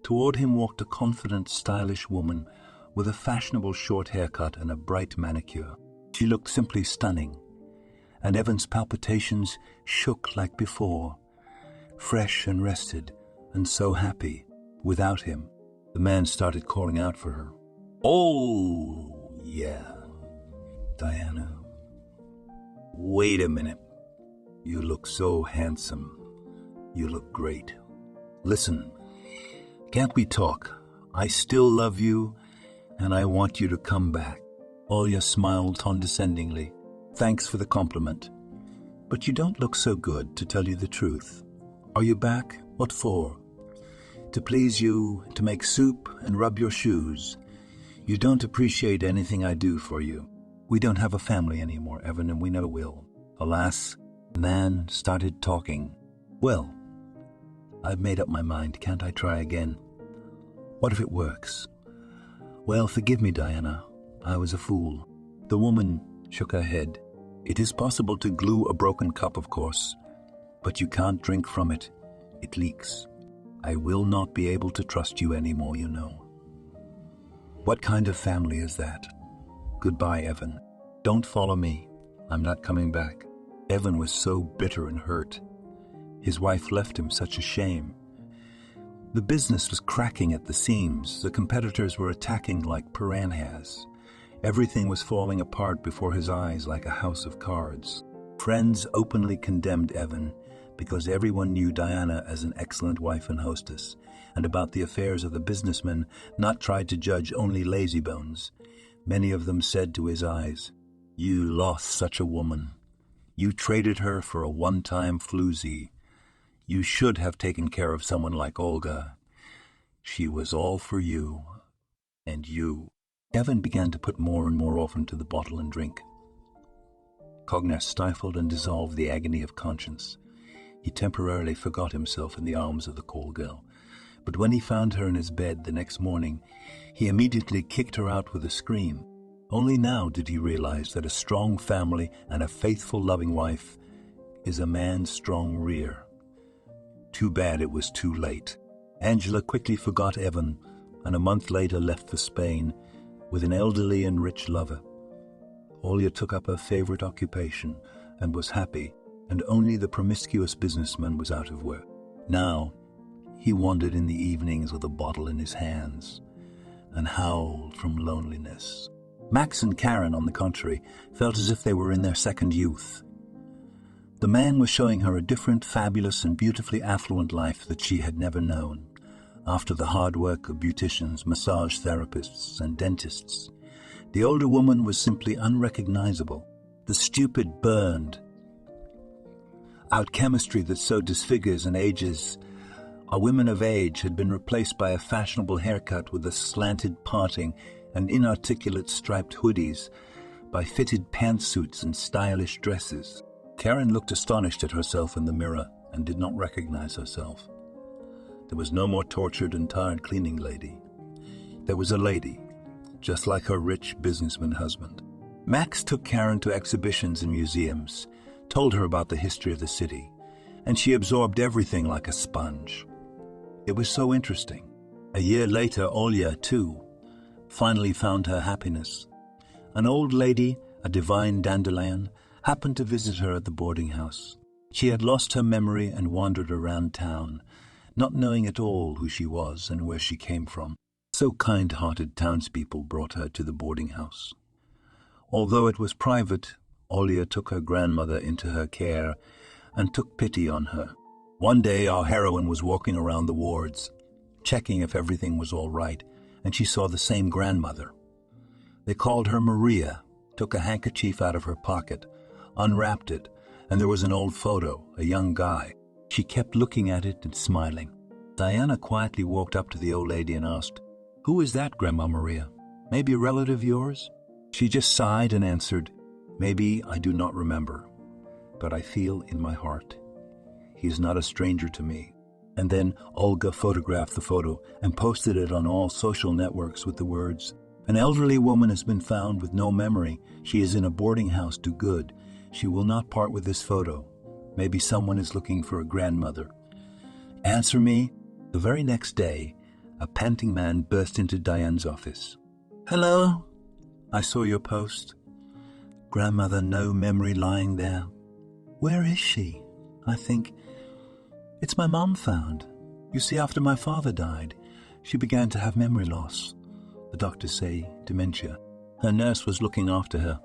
Toward him walked a confident, stylish woman with a fashionable short haircut and a bright manicure. She looked simply stunning, and Evan's palpitations shook like before, fresh and rested, and so happy. Without him, the man started calling out for her. Oh, yeah, Diana. Wait a minute. You look so handsome. You look great. Listen, can't we talk? I still love you, and I want you to come back. Olia smiled condescendingly. Thanks for the compliment. But you don't look so good, to tell you the truth. Are you back? What for? To please you, to make soup and rub your shoes. You don't appreciate anything I do for you. We don't have a family anymore, Evan, and we never will. Alas, the man started talking. Well, I've made up my mind. Can't I try again? What if it works? Well, forgive me, Diana. I was a fool. The woman shook her head. It is possible to glue a broken cup, of course, but you can't drink from it. It leaks. I will not be able to trust you anymore, you know. What kind of family is that? Goodbye, Evan. Don't follow me. I'm not coming back. Evan was so bitter and hurt. His wife left him such a shame. The business was cracking at the seams. The competitors were attacking like piranhas. Everything was falling apart before his eyes like a house of cards. Friends openly condemned Evan because everyone knew Diana as an excellent wife and hostess, and about the affairs of the businessmen not tried to judge only lazybones. Many of them said to his eyes, "You lost such a woman. You traded her for a one-time floozy. You should have taken care of someone like Olga. She was all for you, and you." Evan began to put more and more off into the bottle and drink. Cognac stifled and dissolved the agony of conscience. He temporarily forgot himself in the arms of the call girl. But when he found her in his bed the next morning, he immediately kicked her out with a scream. Only now did he realize that a strong family and a faithful, loving wife is a man's strong rear. Too bad it was too late. Angela quickly forgot Evan, and a month later left for Spain with an elderly and rich lover. Olia took up her favorite occupation and was happy, and only the promiscuous businessman was out of work. Now, he wandered in the evenings with a bottle in his hands and howled from loneliness. Max and Karen, on the contrary, felt as if they were in their second youth. The man was showing her a different, fabulous, and beautifully affluent life that she had never known. After the hard work of beauticians, massage therapists, and dentists, the older woman was simply unrecognizable. The stupid, burned out chemistry that so disfigures and ages a woman of age had been replaced by a fashionable haircut with a slanted parting and inarticulate striped hoodies, by fitted pantsuits and stylish dresses. Karen looked astonished at herself in the mirror and did not recognize herself. There was no more tortured and tired cleaning lady. There was a lady, just like her rich businessman husband. Max took Karen to exhibitions and museums, told her about the history of the city, and she absorbed everything like a sponge. It was so interesting. A year later, Olia, too, finally found her happiness. An old lady, a divine dandelion, happened to visit her at the boarding house. She had lost her memory and wandered around town, not knowing at all who she was and where she came from. So kind-hearted townspeople brought her to the boarding house. Although it was private, Olia took her grandmother into her care and took pity on her. One day our heroine was walking around the wards, checking if everything was all right, and she saw the same grandmother. They called her Maria, took a handkerchief out of her pocket, unwrapped it, and there was an old photo, a young guy. She kept looking at it and smiling. Diana quietly walked up to the old lady and asked, "Who is that, Grandma Maria? Maybe a relative of yours?" She just sighed and answered, "Maybe I do not remember, but I feel in my heart. He is not a stranger to me." And then Olga photographed the photo and posted it on all social networks with the words, "An elderly woman has been found with no memory. She is in a boarding house. Do good. She will not part with this photo. Maybe someone is looking for a grandmother. Answer me." The very next day, a panting man burst into Diane's office. "Hello? I saw your post. Grandmother, no memory lying there. Where is she? I think it's my mom found. You see, after my father died, she began to have memory loss. The doctors say dementia. Her nurse was looking after her."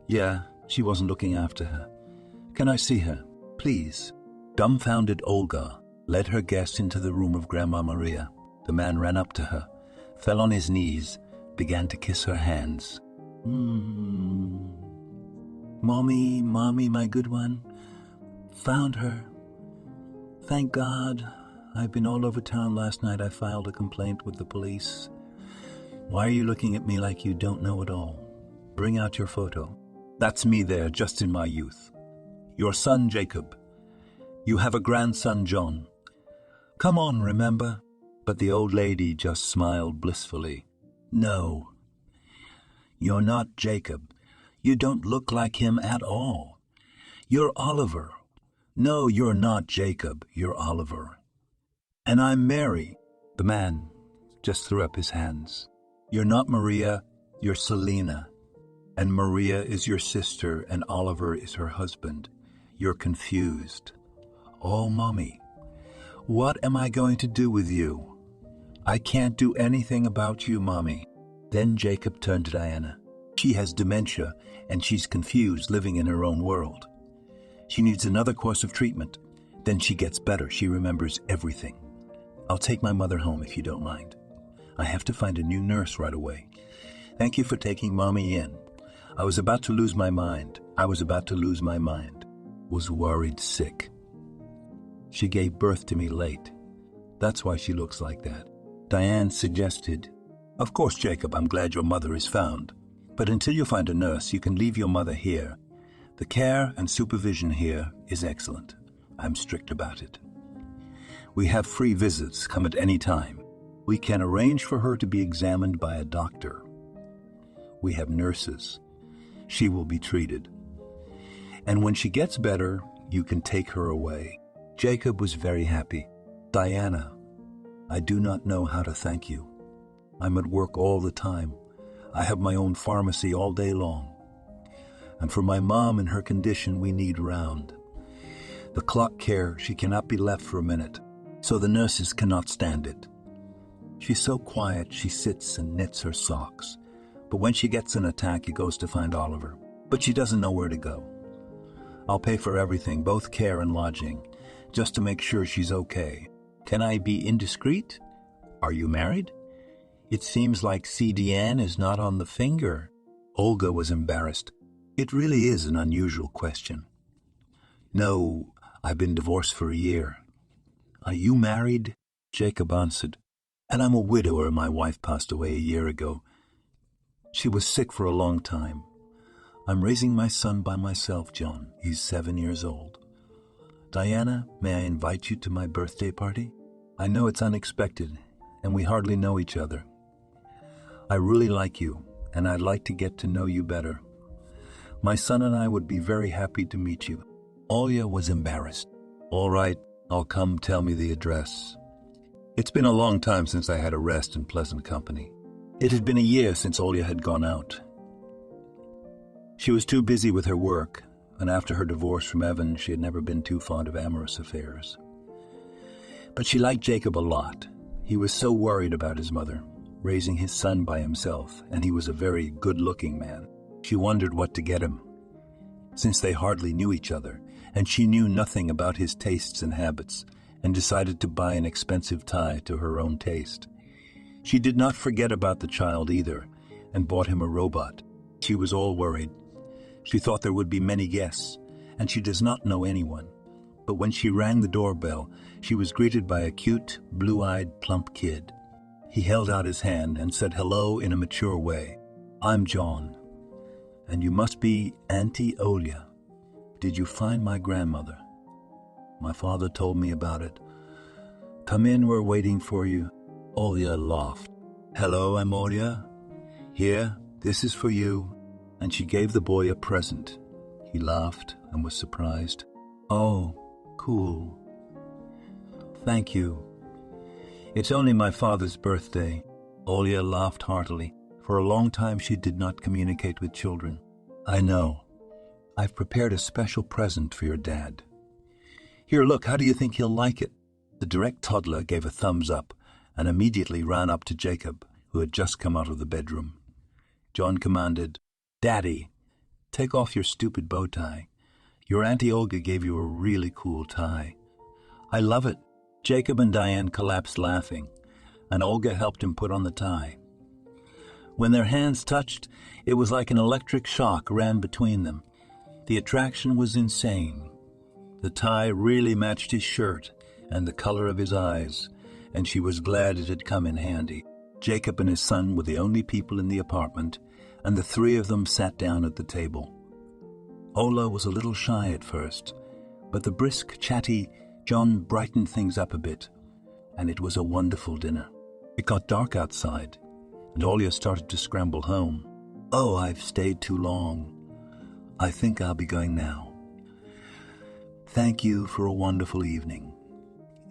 "Yeah, she wasn't looking after her. Can I see her, please?" Dumbfounded Olga led her guest into the room of Grandma Maria. The man ran up to her, fell on his knees, began to kiss her hands. Mommy, my good one. Found her. Thank God. I've been all over town last night. I filed a complaint with the police. Why are you looking at me like you don't know it all? Bring out your photo. That's me there, just in my youth. Your son, Jacob. You have a grandson, John. Come on, remember? But the old lady just smiled blissfully. No. You're not Jacob. You don't look like him at all. You're Oliver. No, you're not Jacob. You're Oliver. And I'm Mary. The man just threw up his hands. You're not Maria. You're Selena. And Maria is your sister, and Oliver is her husband. You're confused. Oh, Mommy, what am I going to do with you? I can't do anything about you, Mommy. Then Jacob turned to Diana. She has dementia, and she's confused, living in her own world. She needs another course of treatment. Then she gets better. She remembers everything. I'll take my mother home if you don't mind. I have to find a new nurse right away. Thank you for taking Mommy in. I was about to lose my mind. Was worried sick. She gave birth to me late. That's why she looks like that. Diane suggested, Of course, Jacob, I'm glad your mother is found. But until you find a nurse, you can leave your mother here. The care and supervision here is excellent. I'm strict about it. We have free visits, come at any time. We can arrange for her to be examined by a doctor. We have nurses. She will be treated. And when she gets better, you can take her away. Jacob was very happy. Diana, I do not know how to thank you. I'm at work all the time. I have my own pharmacy all day long. And for my mom in her condition, we need round. The clock care, she cannot be left for a minute, so the nurses cannot stand it. She's so quiet, she sits and knits her socks. But when she gets an attack, he goes to find Oliver. But she doesn't know where to go. I'll pay for everything, both care and lodging, just to make sure she's okay. Can I be indiscreet? Are you married? It seems like CDN is not on the finger. Olga was embarrassed. It really is an unusual question. No, I've been divorced for a year. Are you married? Jacob answered. And I'm a widower. My wife passed away a year ago. She was sick for a long time. I'm raising my son by myself, John. He's 7 years old. Diana, may I invite you to my birthday party? I know it's unexpected, and we hardly know each other. I really like you, and I'd like to get to know you better. My son and I would be very happy to meet you. Olia was embarrassed. All right, I'll come. Tell me the address. It's been a long time since I had a rest in pleasant company. It had been a year since Olia had gone out. She was too busy with her work, and after her divorce from Evan, she had never been too fond of amorous affairs. But she liked Jacob a lot. He was so worried about his mother, raising his son by himself, and he was a very good-looking man. She wondered what to get him, since they hardly knew each other, and she knew nothing about his tastes and habits, and decided to buy an expensive tie to her own taste. She did not forget about the child either, and bought him a robot. She was all worried. She thought there would be many guests, and she does not know anyone. But when she rang the doorbell, she was greeted by a cute, blue-eyed, plump kid. He held out his hand and said hello in a mature way. I'm John, and you must be Auntie Olia. Did you find my grandmother? My father told me about it. Come in, we're waiting for you. Olia laughed. Hello, I'm Olia. Here, this is for you. And she gave the boy a present. He laughed and was surprised. Oh, cool. Thank you. It's only my father's birthday. Olia laughed heartily. For a long time she did not communicate with children. I know. I've prepared a special present for your dad. Here, look, how do you think he'll like it? The direct toddler gave a thumbs up and immediately ran up to Jacob, who had just come out of the bedroom. John commanded, Daddy, take off your stupid bow tie. Your Auntie Olga gave you a really cool tie. I love it. Jacob and Diane collapsed laughing, and Olga helped him put on the tie. When their hands touched, it was like an electric shock ran between them. The attraction was insane. The tie really matched his shirt and the color of his eyes, and she was glad it had come in handy. Jacob and his son were the only people in the apartment, and the three of them sat down at the table. Ola was a little shy at first, but the brisk, chatty John brightened things up a bit, and it was a wonderful dinner. It got dark outside, and Olia started to scramble home. Oh, I've stayed too long. I think I'll be going now. Thank you for a wonderful evening.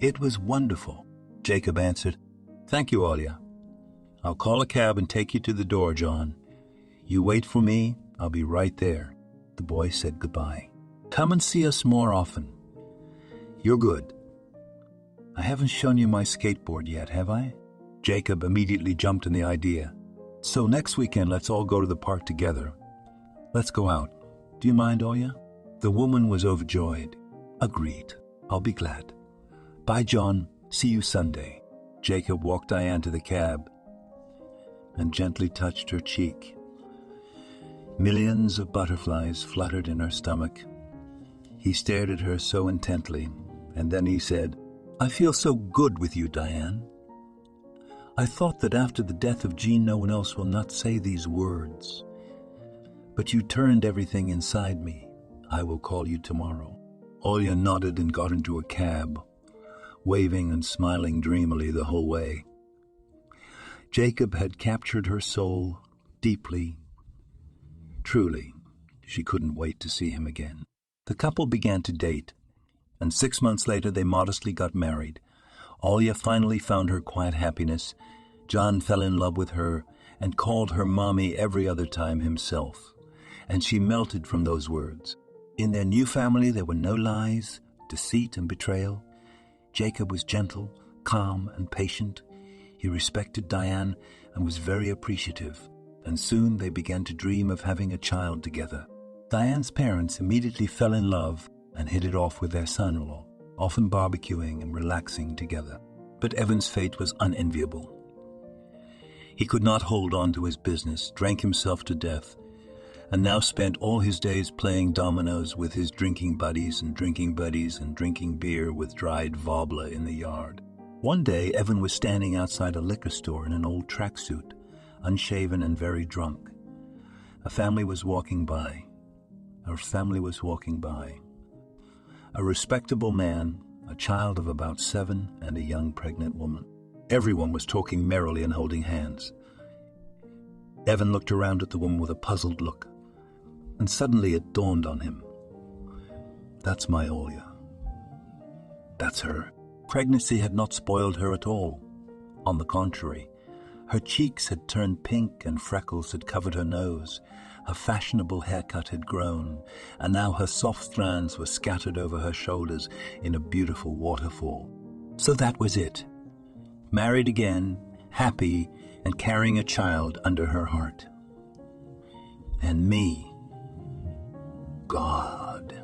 It was wonderful, Jacob answered. Thank you, Olia. I'll call a cab and take you to the door, John. You wait for me, I'll be right there. The boy said goodbye. Come and see us more often. You're good. I haven't shown you my skateboard yet, have I? Jacob immediately jumped on the idea. So next weekend, let's all go to the park together. Let's go out. Do you mind, Olia? The woman was overjoyed. Agreed. I'll be glad. Bye, John. See you Sunday. Jacob walked Diane to the cab and gently touched her cheek. Millions of butterflies fluttered in her stomach. He stared at her so intently, and then he said, I feel so good with you, Diane. I thought that after the death of Jean, no one else will not say these words. But you turned everything inside me. I will call you tomorrow. Olia nodded and got into a cab, waving and smiling dreamily the whole way. Jacob had captured her soul deeply. Truly, she couldn't wait to see him again. The couple began to date, and 6 months later they modestly got married. Olia finally found her quiet happiness. John fell in love with her and called her mommy every other time himself, and she melted from those words. In their new family there were no lies, deceit, and betrayal. Jacob was gentle, calm, and patient. He respected Diane and was very appreciative, and soon they began to dream of having a child together. Diane's parents immediately fell in love and hit it off with their son-in-law, often barbecuing and relaxing together. But Evan's fate was unenviable. He could not hold on to his business, drank himself to death, and now spent all his days playing dominoes with his drinking buddies and drinking beer with dried wobbler in the yard. One day, Evan was standing outside a liquor store in an old tracksuit, unshaven and very drunk. A family was walking by. A respectable man, a child of about 7, and a young pregnant woman. Everyone was talking merrily and holding hands. Evan looked around at the woman with a puzzled look, and suddenly it dawned on him. That's my Olia. That's her. Pregnancy had not spoiled her at all. On the contrary, her cheeks had turned pink and freckles had covered her nose. Her fashionable haircut had grown, and now her soft strands were scattered over her shoulders in a beautiful waterfall. So that was it. Married again, happy, and carrying a child under her heart. And me. God,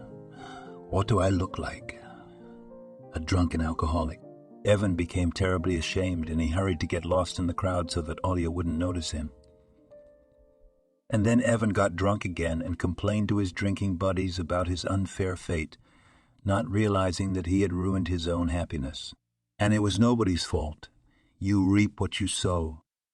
what do I look like? A drunken alcoholic. Evan became terribly ashamed, and he hurried to get lost in the crowd so that Olia wouldn't notice him. And then Evan got drunk again and complained to his drinking buddies about his unfair fate, not realizing that he had ruined his own happiness. And it was nobody's fault. You reap what you sow.